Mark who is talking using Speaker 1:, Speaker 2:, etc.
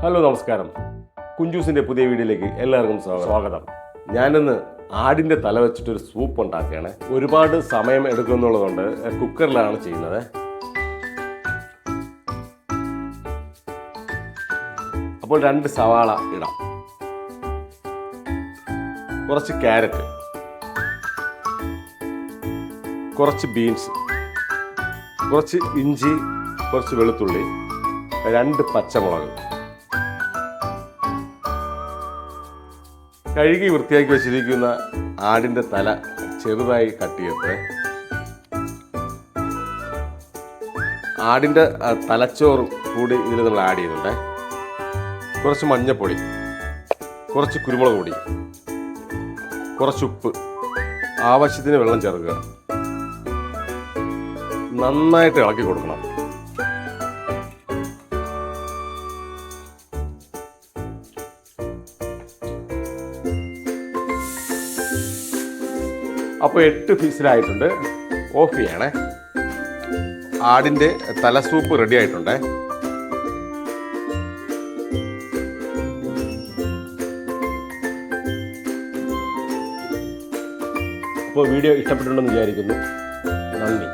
Speaker 1: Hello നമസ്കാരം. കുഞ്ചൂസിൻ്റെ പുതിയ വീഡിയോയിലേക്ക് എല്ലാവർക്കും സ്വാഗതം. ഞാനിന്ന് ആടിൻ്റെ തല വെച്ചിട്ടൊരു സൂപ്പ് ഉണ്ടാക്കുകയാണ്. ഒരുപാട് സമയം എടുക്കുമെന്നുള്ളതുകൊണ്ട് കുക്കറിലാണ് ചെയ്യുന്നത്. അപ്പോൾ 2 സവാള ഇടാം, കുറച്ച് ക്യാരറ്റ്, കുറച്ച് ബീൻസ്, കുറച്ച് ഇഞ്ചി, കുറച്ച് വെളുത്തുള്ളി, 2 പച്ചമുളക്, കഴുകി വൃത്തിയാക്കി വെച്ചിരിക്കുന്ന ആടിൻ്റെ തല ചെറുതായി കട്ട് ചെയ്തിട്ട് ആടിൻ്റെ തലച്ചോറ് കൂടി ഇതിൽ നമ്മൾ ആഡ് ചെയ്യുന്നുണ്ട്. കുറച്ച് മഞ്ഞൾപ്പൊടി, കുറച്ച് കുരുമുളക് പൊടി, കുറച്ച് ഉപ്പ്, ആവശ്യത്തിന് വെള്ളം ചേർക്കുക. നന്നായിട്ട് ഇളക്കി കൊടുക്കണം. അപ്പോൾ 8 പീസിലായിട്ടുണ്ട്. ഓഫ് ചെയ്യണേ. ആടിൻ്റെ തല സൂപ്പ് റെഡി ആയിട്ടുണ്ട്. അപ്പോൾ വീഡിയോ ഇഷ്ടപ്പെട്ടിട്ടുണ്ടെന്ന് വിചാരിക്കുന്നു. നന്ദി.